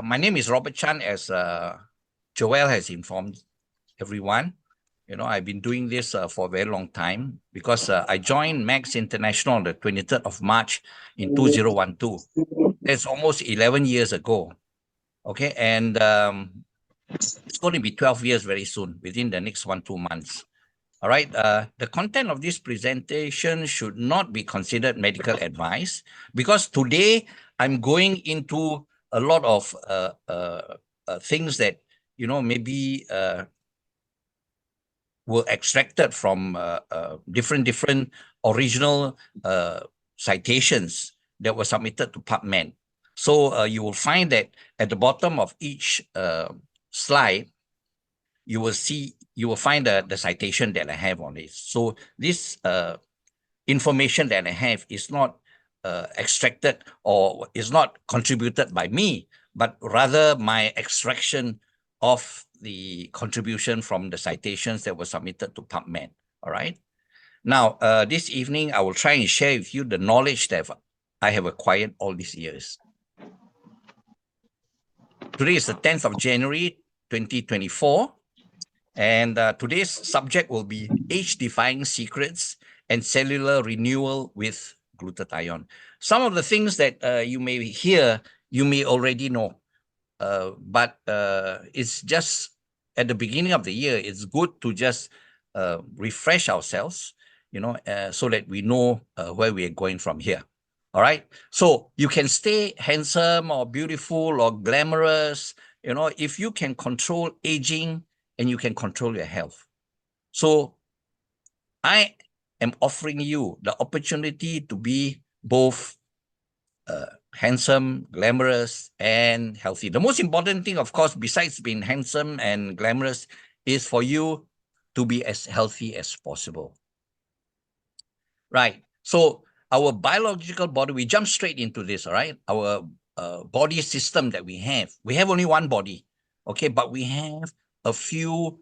my name is Robert Chan, as Joel has informed everyone. I've been doing this for a very long time because I joined Max International on the 23rd of March in 2012. That's almost 11 years ago. Okay, and it's going to be 12 years very soon, within the next 2 months. All right. The content of this presentation should not be considered medical advice, because today I'm going into a lot of things that maybe were extracted from different original citations that were submitted to PubMed. So you will find that at the bottom of each slide, you will find the citation that I have on this. So this information that I have is not extracted or is not contributed by me, but rather my extraction of the contribution from the citations that were submitted to PubMed. All right. Now, this evening, I will try and share with you the knowledge that I have acquired all these years. Today is the 10th of January, 2024. And today's subject will be age-defying secrets and cellular renewal with glutathione. Some of the things that you may hear, you may already know, but it's just at the beginning of the year, it's good to just refresh ourselves, so that we know where we are going from here. All right. So you can stay handsome or beautiful or glamorous, if you can control aging and you can control your health. So I am offering you the opportunity to be both handsome, glamorous, and healthy. The most important thing, of course, besides being handsome and glamorous, is for you to be as healthy as possible. Right. So our biological body, we jump straight into this, all right? Our body system that we have only one body, okay? But we have a few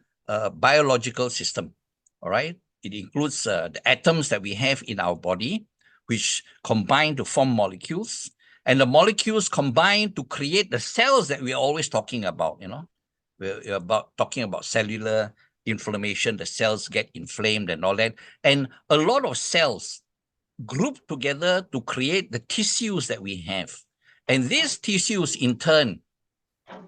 biological system, all right? It includes the atoms that we have in our body, which combine to form molecules, and the molecules combine to create the cells that we're always talking about, We're talking about cellular inflammation, the cells get inflamed and all that. And a lot of cells group together to create the tissues that we have. And these tissues in turn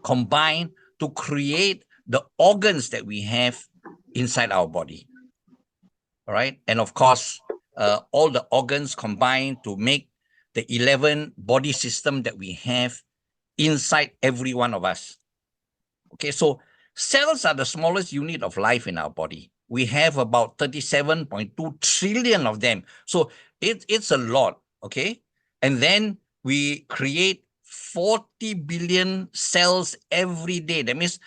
combine to create the organs that we have inside our body. All right. And of course, all the organs combine to make the 11 body system that we have inside every one of us. Okay. So cells are the smallest unit of life in our body. We have about 37.2 trillion of them. So it's a lot. Okay. And then we create 40 billion cells every day. That means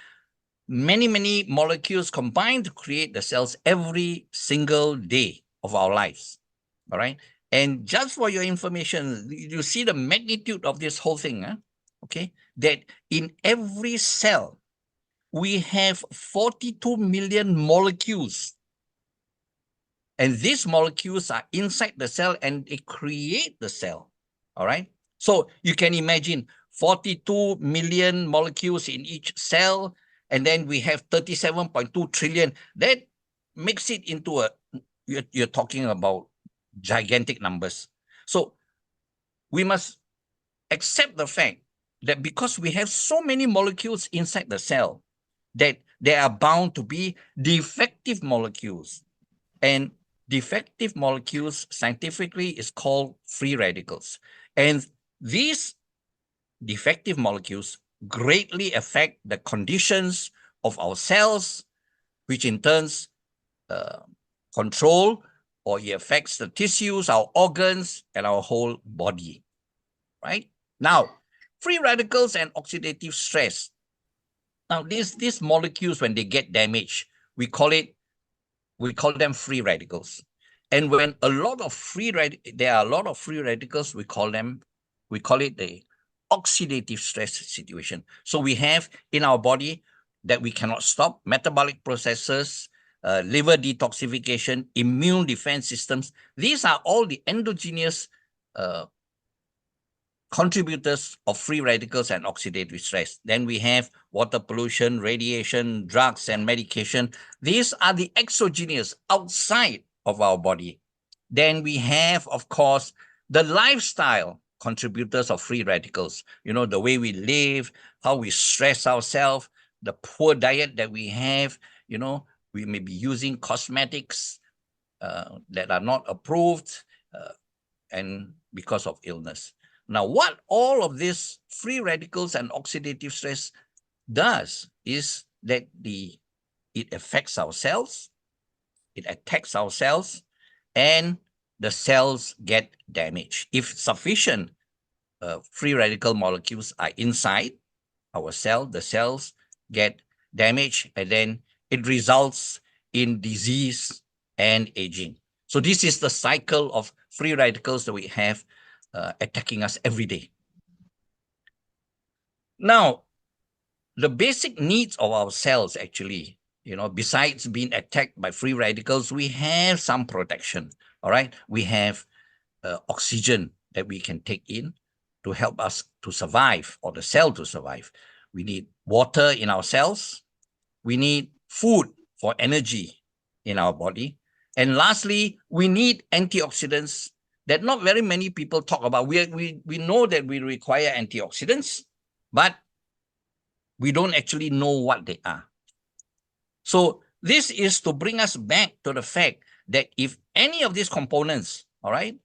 many molecules combine to create the cells every single day of our lives. All right. And just for your information, you see the magnitude of this whole thing. Okay. That in every cell, we have 42 million molecules. And these molecules are inside the cell and they create the cell. All right. So you can imagine 42 million molecules in each cell. And then we have 37.2 trillion. That makes it into you're talking about gigantic numbers. So we must accept the fact that because we have so many molecules inside the cell, that there are bound to be defective molecules. And defective molecules scientifically is called free radicals. And these defective molecules greatly affect the conditions of our cells, which in turn control or it affects the tissues, our organs, and our whole body, right? Now, free radicals and oxidative stress. Now, these molecules, when they get damaged, we call them free radicals. And when there are a lot of free radicals, we call it the oxidative stress situation. So we have in our body that we cannot stop: metabolic processes, liver detoxification, immune defense systems. These are all the endogenous contributors of free radicals and oxidative stress. Then we have water pollution, radiation, drugs, and medication. These are the exogenous, outside of our body. Then we have, of course, the lifestyle contributors of free radicals. You know, the way we live, how we stress ourselves, the poor diet that we have. You know, we may be using cosmetics that are not approved, and because of illness. Now, what all of this free radicals and oxidative stress does is that it affects our cells, it attacks our cells, and the cells get damaged. If sufficient free radical molecules are inside our cell, the cells get damaged, and then it results in disease and aging. So this is the cycle of free radicals that we have attacking us every day. Now, the basic needs of our cells, actually, you know, besides being attacked by free radicals, we have some protection, all right? We have oxygen that we can take in to help us to survive, or the cell to survive. We need water in our cells. We need food for energy in our body. And lastly, we need antioxidants that not very many people talk about. We know that we require antioxidants, but we don't actually know what they are. So this is to bring us back to the fact that if any of these components, all right,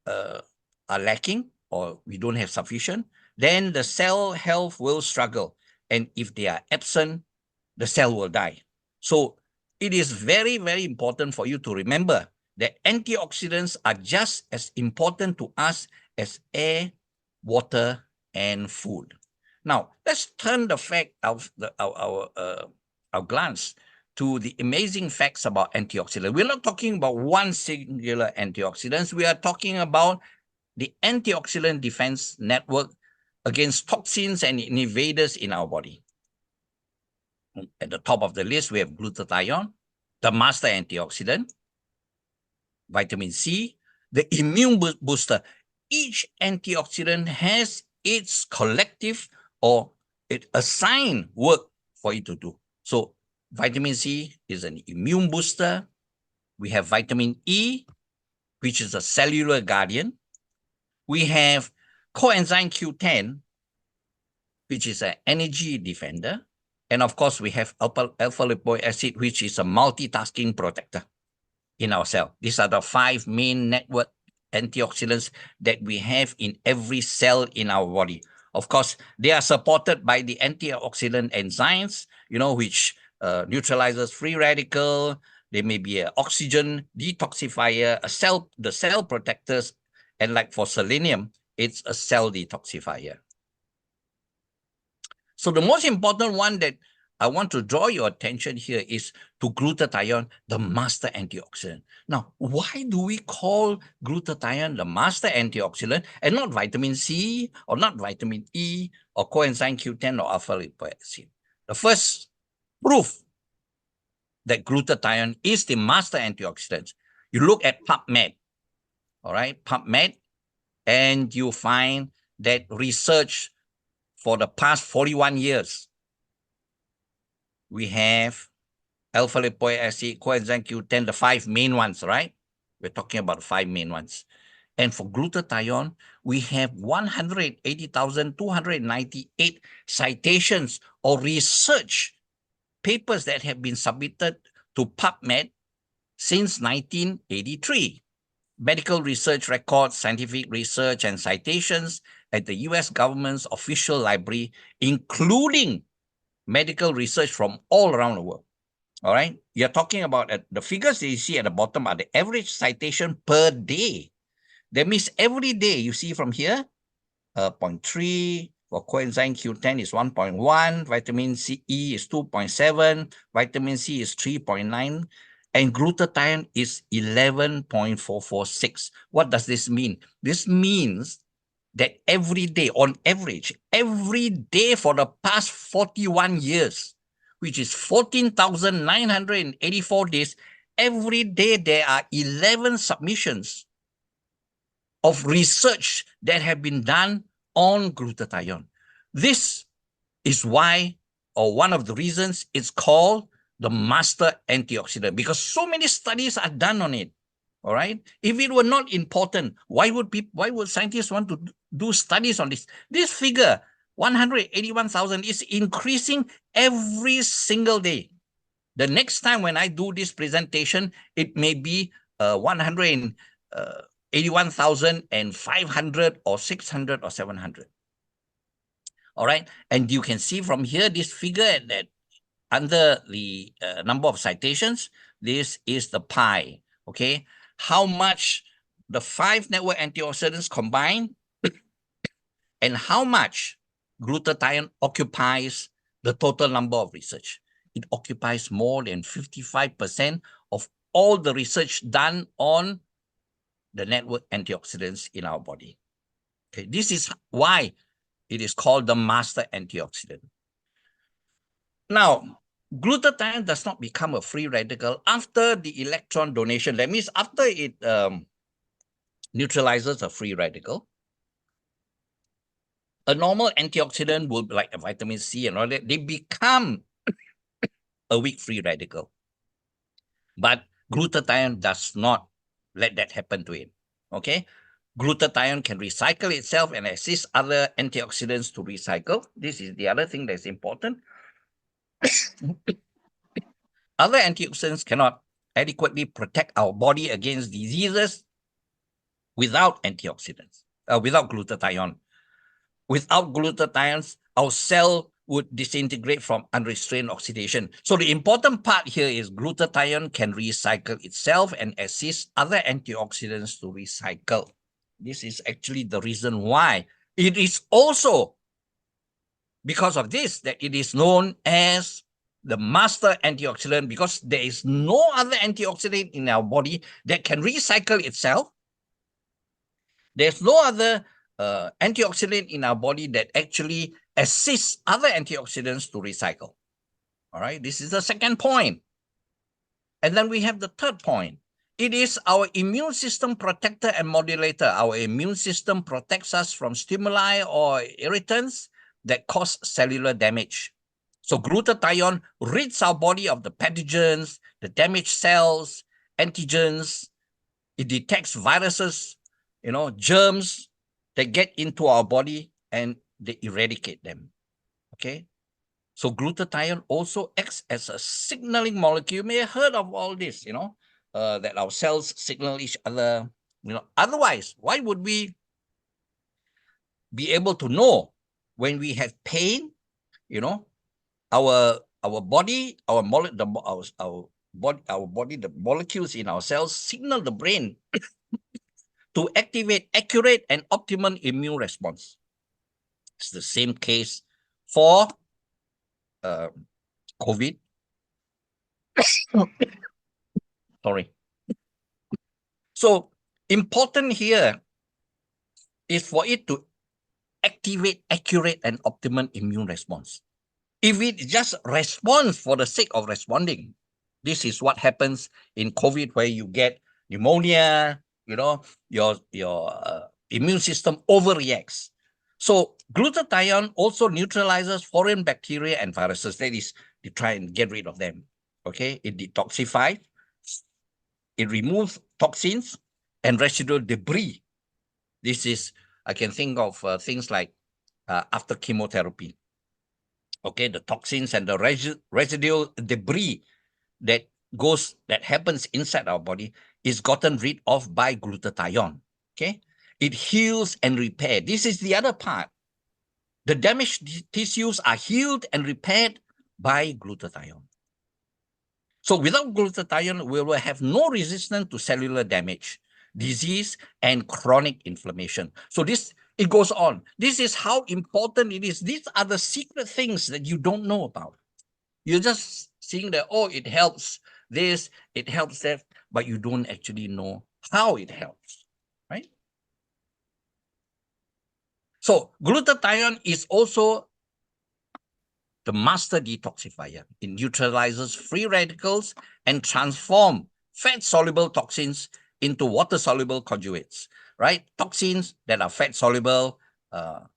are lacking, or we don't have sufficient, then the cell health will struggle. And if they are absent, the cell will die. So it is very, very important for you to remember that antioxidants are just as important to us as air, water, and food. Now, let's turn the fact of our glance to the amazing facts about antioxidants. We're not talking about one singular antioxidant. We are talking about the antioxidant defense network against toxins and invaders in our body. At the top of the list, we have glutathione, the master antioxidant, vitamin C, the immune booster. Each antioxidant has its collective or it assigned work for it to do. So vitamin C is an immune booster. We have vitamin E, which is a cellular guardian. We have coenzyme Q10, which is an energy defender. And of course, we have alpha-lipoic acid, which is a multitasking protector in our cell. These are the 5 main network antioxidants that we have in every cell in our body. Of course, they are supported by the antioxidant enzymes, you know, which neutralizes free radical. They may be an oxygen detoxifier, the cell protectors, and like for selenium, it's a cell detoxifier. So the most important one that I want to draw your attention here is to glutathione, the master antioxidant. Now, why do we call glutathione the master antioxidant and not vitamin C or not vitamin E or coenzyme Q10 or alpha-lipoic acid? The first proof that glutathione is the master antioxidant, you look at PubMed, all right, PubMed, and you find that research for the past 41 years, we have alpha-lipoic acid, coenzyme Q10, the 5 main ones, right? We're talking about the 5 main ones. And for glutathione, we have 180,298 citations or research papers that have been submitted to PubMed since 1983. Medical research records, scientific research, and citations at the US government's official library, including medical research from all around the world. All right? You're talking about the figures that you see at the bottom are the average citation per day. That means every day you see from here, 0.3, for coenzyme Q10 is 1.1, vitamin C E is 2.7, vitamin C is 3.9, and glutathione is 11.446. What does this mean? This means that every day, on average, every day for the past 41 years, which is 14,984 days, every day there are 11 submissions of research that have been done on glutathione. This is why, or one of the reasons, it's called the master antioxidant, because so many studies are done on it. All right. If it were not important, why would scientists want to do studies on this? This figure, 181,000, is increasing every single day. The next time when I do this presentation, it may be 181,500 or 600 or 700. All right. And you can see from here, this figure that under the number of citations, this is the pie. Okay. How much the 5 network antioxidants combine and how much glutathione occupies the total number of research. It occupies more than 55% of all the research done on the network antioxidants in our body. Okay, this is why it is called the master antioxidant. Now, glutathione does not become a free radical after the electron donation. That means after it neutralizes a free radical. A normal antioxidant will be like a vitamin C and all that. They become a weak free radical. But glutathione does not let that happen to it. Okay? Glutathione can recycle itself and assist other antioxidants to recycle. This is the other thing that's important. Other antioxidants cannot adequately protect our body against diseases without antioxidants, without glutathione. Without glutathiones, our cell would disintegrate from unrestrained oxidation. So the important part here is glutathione can recycle itself and assist other antioxidants to recycle. This is actually the reason why it is also because of this that it is known as the master antioxidant, because there is no other antioxidant in our body that can recycle itself. There's no other antioxidant in our body that actually assists other antioxidants to recycle. All right, this is the second point. And then we have the third point. It is our immune system protector and modulator. Our immune system protects us from stimuli or irritants that cause cellular damage. So glutathione rids our body of the pathogens, the damaged cells, antigens. It detects viruses, germs that get into our body and they eradicate them. Okay. So glutathione also acts as a signaling molecule. You may have heard of all this, that our cells signal each other. Otherwise, why would we be able to know when we have pain? Our body, the molecules in our cells signal the brain to activate accurate and optimal immune response. It's the same case for COVID. Sorry. So important here is for it to activate accurate and optimal immune response. If it just responds for the sake of responding, this is what happens in COVID, where you get pneumonia, your immune system overreacts. So glutathione also neutralizes foreign bacteria and viruses. That is, to try and get rid of them. Okay, it detoxifies, it removes toxins and residual debris. This is, I can think of things like after chemotherapy. Okay, the toxins and the residual debris that happens inside our body is gotten rid of by glutathione. Okay, it heals and repairs. This is the other part. The damaged tissues are healed and repaired by glutathione. So without glutathione, we will have no resistance to cellular damage, disease, and chronic inflammation. So it goes on. This is how important it is. These are the secret things that you don't know about. You're just seeing that, it helps this, it helps that, but you don't actually know how it helps, right? So glutathione is also the master detoxifier. It neutralizes free radicals and transforms fat-soluble toxins into water-soluble conjugates, right? Toxins that are fat-soluble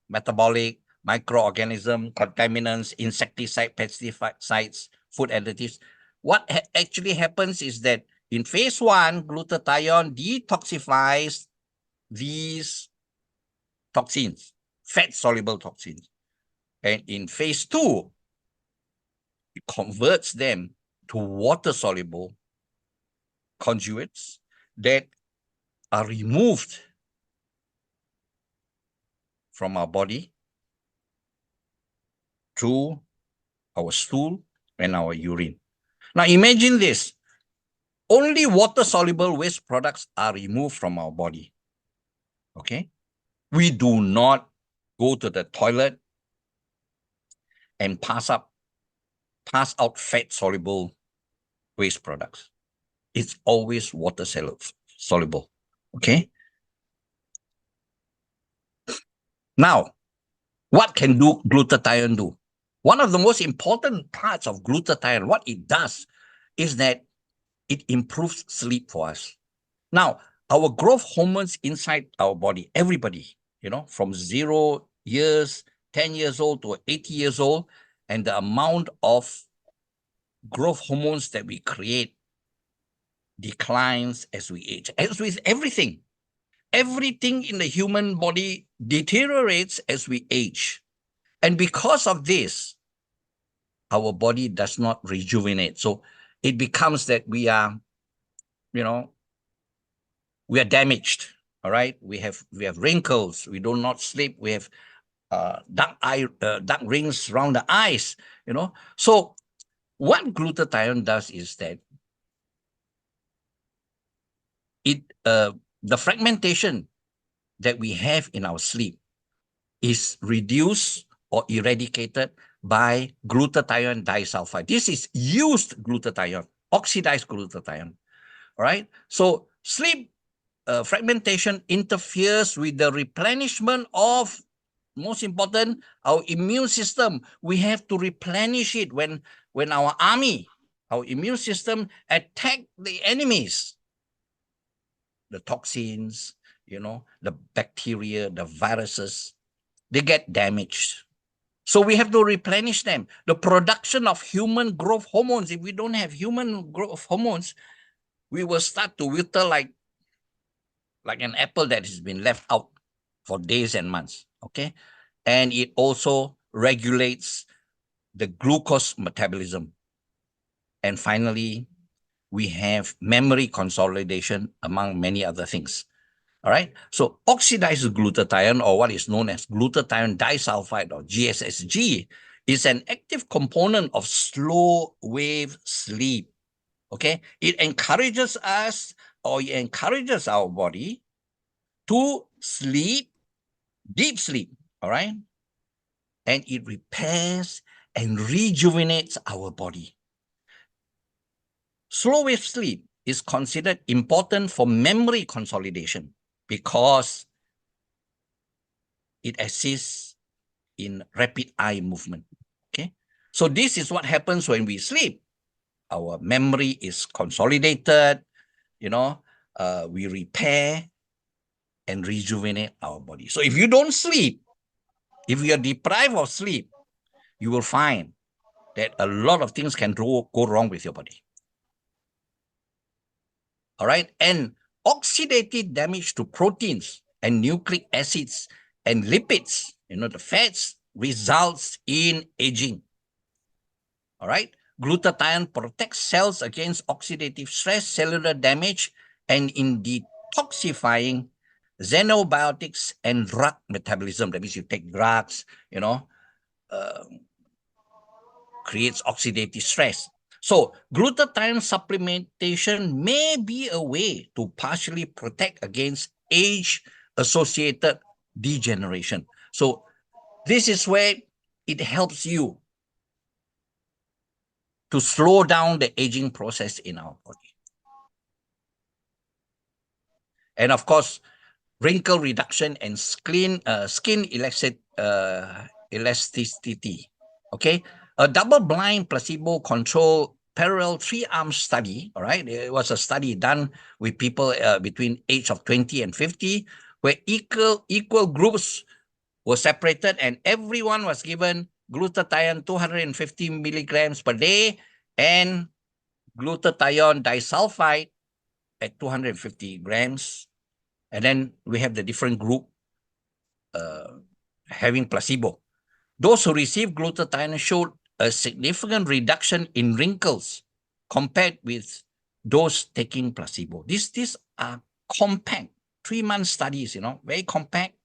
metabolic, microorganism, contaminants, insecticide, pesticides, food additives. What actually happens is that in phase 1, glutathione detoxifies these toxins, fat-soluble toxins. And in phase 2, it converts them to water-soluble conjugates that are removed from our body through our stool and our urine. Now imagine this. Only water-soluble waste products are removed from our body. Okay? We do not go to the toilet and pass out fat-soluble waste products. It's always water-soluble. Okay? Now, what can glutathione do? One of the most important parts of glutathione, what it does, is that it improves sleep for us. Now, our growth hormones inside our body, everybody, from 0 years, 10 years old to 80 years old, and the amount of growth hormones that we create declines as we age. As with everything in the human body deteriorates as we age. And because of this, our body does not rejuvenate. So it becomes that we are damaged. All right. We have wrinkles. We do not sleep. We have dark rings around the eyes. So what glutathione does is that the fragmentation that we have in our sleep is reduced or eradicated by glutathione disulfide. This is used glutathione, oxidized glutathione. All right. So sleep fragmentation interferes with the replenishment of, most important, our immune system. We have to replenish it when our immune system attack the enemies, the toxins, the bacteria, the viruses, they get damaged. So we have to replenish them. The production of human growth hormones, if we don't have human growth hormones, we will start to wither like an apple that has been left out for days and months, okay? And it also regulates the glucose metabolism. And finally, we have memory consolidation, among many other things. All right. So oxidized glutathione, or what is known as glutathione disulfide, or GSSG, is an active component of slow wave sleep. Okay. It encourages our body to sleep, deep sleep. All right. And it repairs and rejuvenates our body. Slow wave sleep is considered important for memory consolidation because it assists in rapid eye movement. Okay, so this is what happens when we sleep. Our memory is consolidated. We repair and rejuvenate our body. So if you don't sleep, if you are deprived of sleep, you will find that a lot of things can go wrong with your body. All right, and oxidative damage to proteins and nucleic acids and lipids, the fats, results in aging. All right, glutathione protects cells against oxidative stress, cellular damage, and in detoxifying xenobiotics and drug metabolism. That means you take drugs, creates oxidative stress. So glutathione supplementation may be a way to partially protect against age-associated degeneration. So this is where it helps you to slow down the aging process in our body. And of course, wrinkle reduction and skin elasticity. Okay, a double-blind, placebo-controlled, parallel 3-arm study. All right, it was a study done with people between age of 20 and 50, where equal groups were separated, and everyone was given glutathione 250 milligrams per day and glutathione disulfide at 250 grams. And then we have the different group having placebo. Those who received glutathione showed a significant reduction in wrinkles compared with those taking placebo. These are compact 3-month studies, very compact.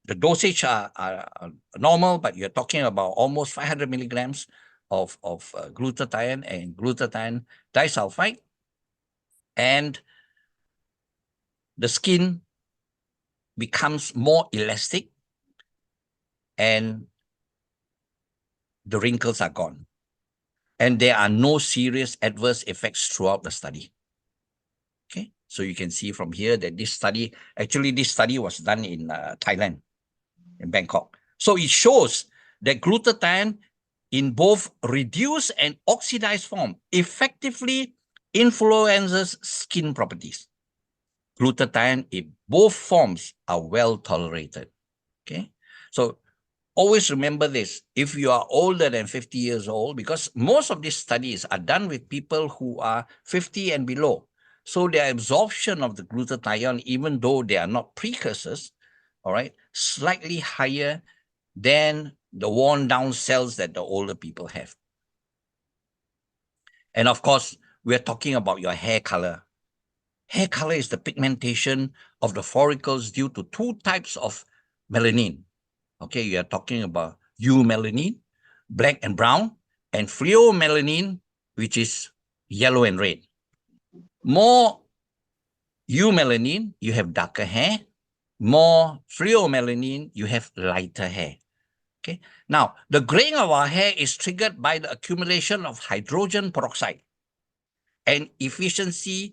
The dosage are normal, but you're talking about almost 500 milligrams of glutathione and glutathione disulfide. And the skin becomes more elastic and the wrinkles are gone. And there are no serious adverse effects throughout the study. Okay, so you can see from here that this study was done in Thailand, in Bangkok. So it shows that glutathione in both reduced and oxidized form effectively influences skin properties. Glutathione in both forms are well tolerated. Okay, so always remember this. If you are older than 50 years old, because most of these studies are done with people who are 50 and below, so their absorption of the glutathione, even though they are not precursors, all right, slightly higher than the worn down cells that the older people have. And of course, we're talking about your hair color. Hair color is the pigmentation of the follicles due to 2 types of melanin. Okay, you are talking about eumelanin, black and brown, and pheomelanin, which is yellow and red. More eumelanin, you have darker hair. More pheomelanin, you have lighter hair. Okay. Now, the graying of our hair is triggered by the accumulation of hydrogen peroxide and deficiency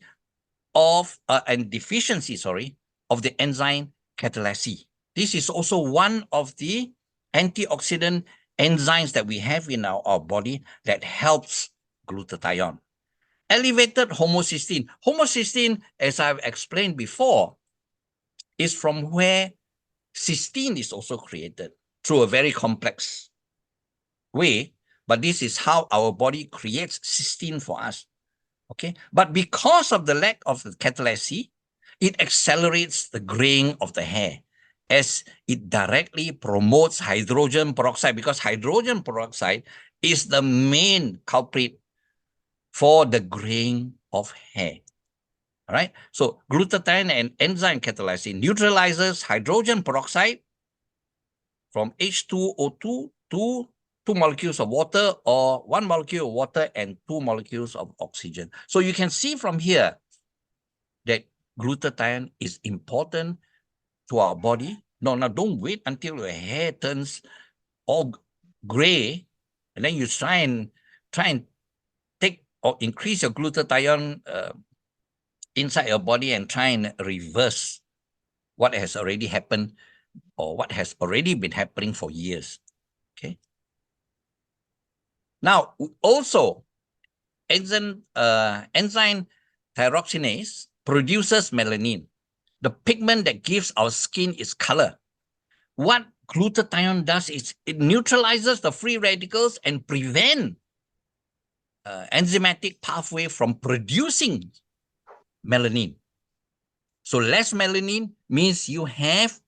of the enzyme catalase. This is also one of the antioxidant enzymes that we have in our body that helps glutathione. Elevated homocysteine. Homocysteine, as I've explained before, is from where cysteine is also created through a very complex way, but this is how our body creates cysteine for us. Okay, but because of the lack of the catalase, it accelerates the graying of the hair as it directly promotes hydrogen peroxide, because hydrogen peroxide is the main culprit for the graying of hair. All right, so glutathione and enzyme catalase neutralizes hydrogen peroxide from H2O2 to 2 molecules of water, or 1 molecule of water and 2 molecules of oxygen. So you can see from here that glutathione is important to our body. No, now don't wait until your hair turns all gray, and then you try and take or increase your glutathione inside your body and try and reverse what has already happened or what has already been happening for years. Okay. Now, also, enzyme thyroxinase produces melanin, the pigment that gives our skin its color. What glutathione does is it neutralizes the free radicals and prevent enzymatic pathway from producing melanin. So less melanin means you have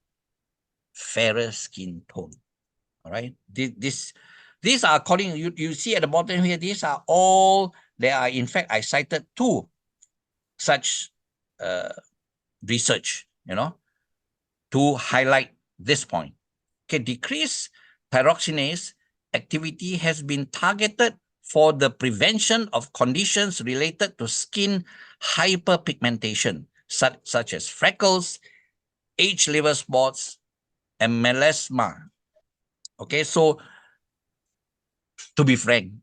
fairer skin tone. All right. These are according, you see at the bottom here, these are all, there are, in fact, I cited 2 such research, to highlight this point. Okay, decreased thyroxinase activity has been targeted for the prevention of conditions related to skin hyperpigmentation, such as freckles, aged liver spots, and melasma. Okay, so to be frank,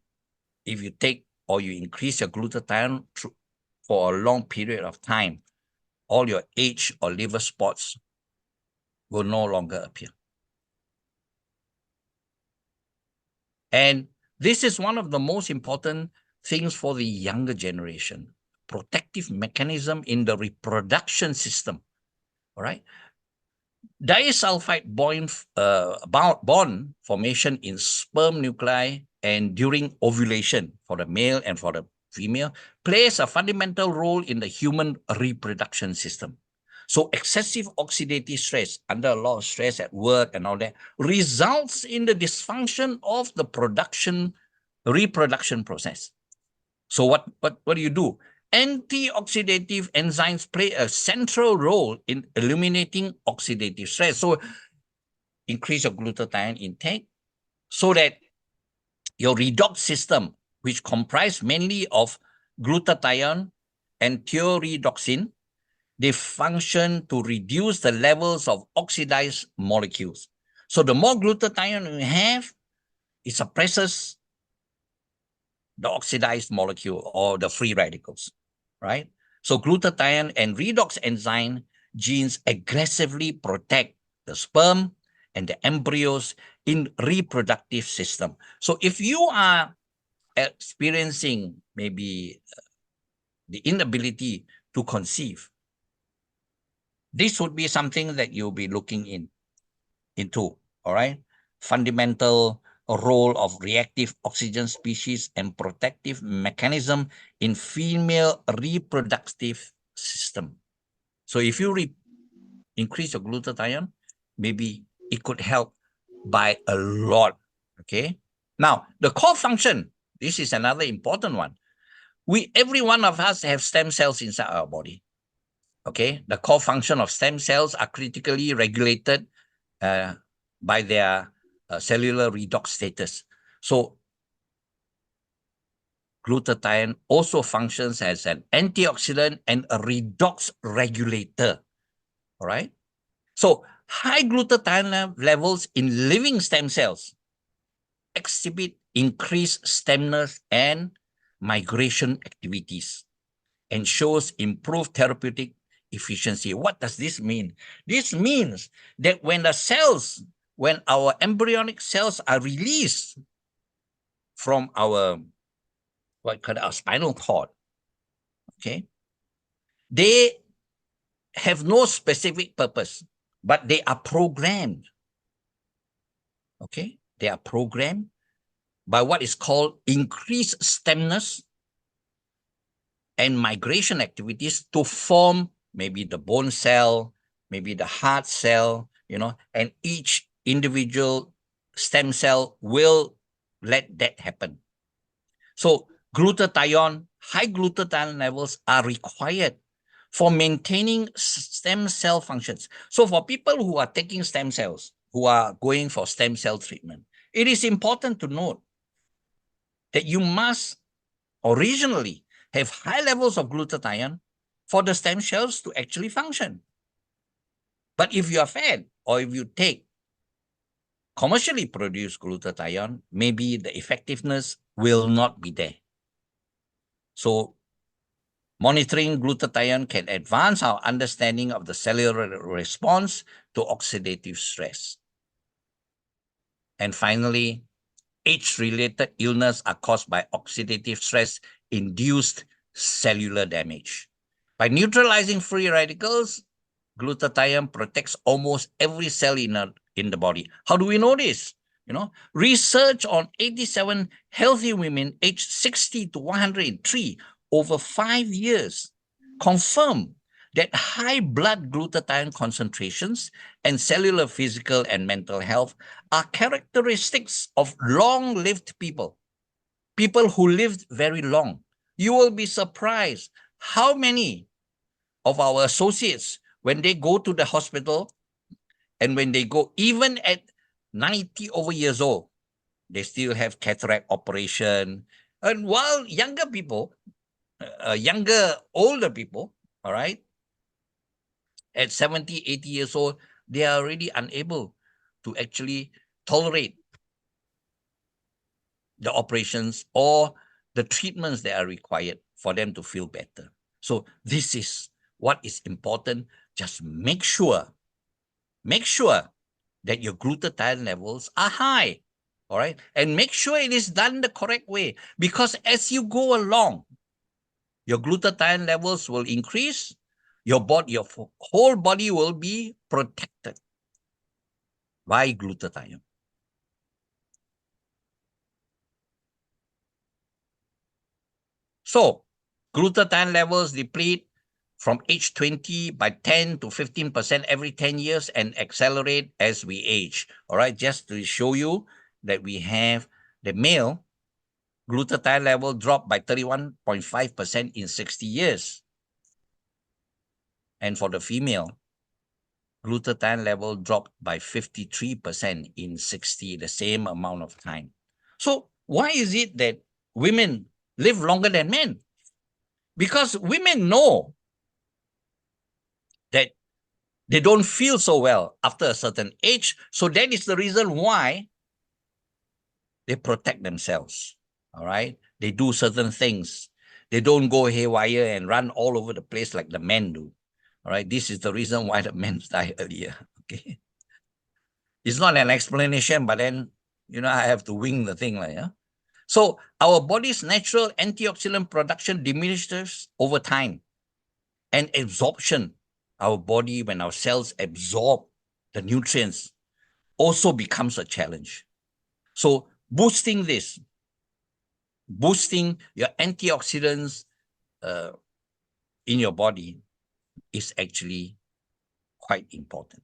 if you take or you increase your glutathione for a long period of time, all your age or liver spots will no longer appear. And this is one of the most important things for the younger generation, protective mechanism in the reproduction system. All right. Disulfide bond formation in sperm nuclei and during ovulation for the male and for the female plays a fundamental role in the human reproduction system. So excessive oxidative stress, under a lot of stress at work and all that, results in the dysfunction of the reproduction process. So what do you do? Antioxidative enzymes play a central role in eliminating oxidative stress. So increase your glutathione intake so that your redox system, which comprise mainly of glutathione and thioredoxin, they function to reduce the levels of oxidized molecules. So the more glutathione you have, it suppresses the oxidized molecule or the free radicals, right? So glutathione and redox enzyme genes aggressively protect the sperm and the embryos in reproductive system. So if you are experiencing maybe the inability to conceive, this would be something that you'll be looking into, all right? Fundamental role of reactive oxygen species and protective mechanism in female reproductive system. So if you increase your glutathione, maybe it could help by a lot, okay? Now, the core function, this is another important one. Every one of us have stem cells inside our body, okay? The core function of stem cells are critically regulated by their cellular redox status. So glutathione also functions as an antioxidant and a redox regulator, all right? So high glutathione levels in living stem cells exhibit increased stemness and migration activities and shows improved therapeutic efficiency. What does this mean? This means that when our embryonic cells are released from our spinal cord, okay, they have no specific purpose, but they are programmed. Okay, they are programmed by what is called increased stemness and migration activities to form maybe the bone cell, maybe the heart cell, and each individual stem cell will let that happen. So high glutathione levels are required for maintaining stem cell functions. So for people who are taking stem cells, who are going for stem cell treatment, it is important to note that you must originally have high levels of glutathione for the stem cells to actually function. But if you are fed or if you take commercially produced glutathione, maybe the effectiveness will not be there. So monitoring glutathione can advance our understanding of the cellular response to oxidative stress. And finally, age-related illness are caused by oxidative stress-induced cellular damage. By neutralizing free radicals, glutathione protects almost every cell in the body. How do we know this? Research on 87 healthy women aged 60 to 103 over 5 years confirm that high blood glutathione concentrations and cellular physical and mental health are characteristics of long-lived people who lived very long. You will be surprised how many of our associates, when they go to the hospital and when they go, even at 90 over years old, they still have cataract operation. And while younger people, older people, all right, at 70, 80 years old, they are already unable to actually tolerate the operations or the treatments that are required for them to feel better. So this is what is important. Just make sure that your glutathione levels are high, all right? And make sure it is done the correct way, because as you go along, your glutathione levels will increase, your whole body will be protected, Why glutathione? So, glutathione levels deplete from age 20 by 10 to 15% every 10 years and accelerate as we age. All right, just to show you that we have the male glutathione level drop by 31.5% in 60 years. And for the female, glutathione level dropped by 53% in 60, the same amount of time. So why is it that women live longer than men? Because women know that they don't feel so well after a certain age. So that is the reason why they protect themselves. All right. They do certain things. They don't go haywire and run all over the place like the men do. All right. This is the reason why the men die earlier. Okay. It's not an explanation, but then, I have to wing the thing. Yeah. So our body's natural antioxidant production diminishes over time, and absorption, our body, when our cells absorb the nutrients, also becomes a challenge. So boosting your antioxidants in your body is actually quite important.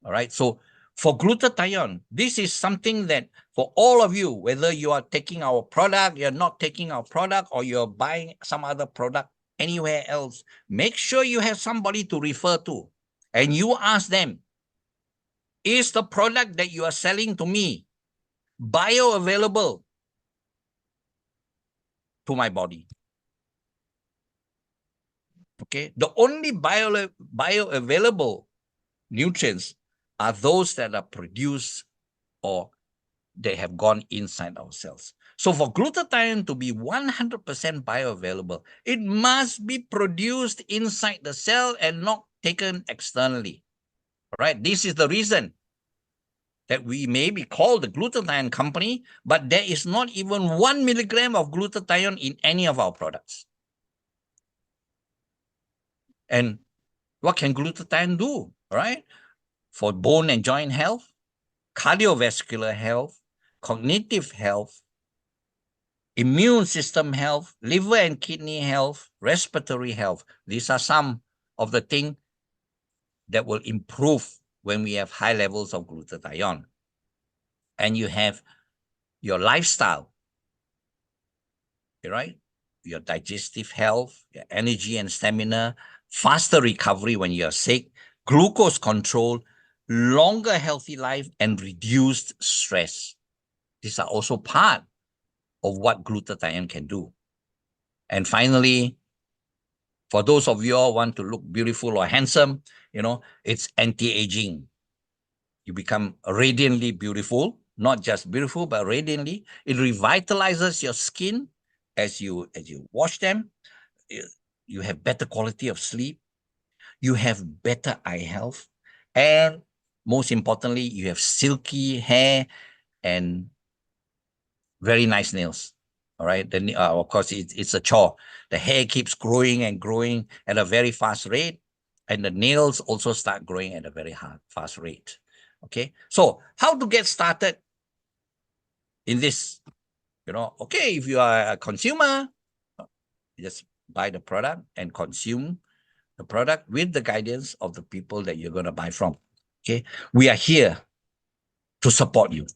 All right. So for glutathione, this is something that for all of you, whether you are taking our product, you're not taking our product, or you're buying some other product anywhere else, make sure you have somebody to refer to. And you ask them, is the product that you are selling to me bioavailable to my body? Okay. The only bioavailable nutrients are those that are produced or they have gone inside our cells. So for glutathione to be 100% bioavailable, it must be produced inside the cell and not taken externally. All right. This is the reason that we may be called the glutathione company, but there is not even 1 milligram of glutathione in any of our products. And what can glutathione do? All right. For bone and joint health, cardiovascular health, cognitive health, immune system health, liver and kidney health, respiratory health. These are some of the things that will improve when we have high levels of glutathione. And you have your lifestyle, right? Your digestive health, your energy and stamina, faster recovery when you're sick, glucose control, longer healthy life, and reduced stress. These are also part of what glutathione can do. And finally, for those of you all want to look beautiful or handsome, it's anti-aging. You become radiantly beautiful, not just beautiful, but radiantly. It revitalizes your skin as you wash them. You have better quality of sleep. You have better eye health. And most importantly, you have silky hair and very nice nails. All right. Then, of course, it's a chore. The hair keeps growing and growing at a very fast rate, and the nails also start growing at a very fast rate. Okay. So how to get started in this? Okay, if you are a consumer, just buy the product and consume the product with the guidance of the people that you're going to buy from. Okay. We are here to support you.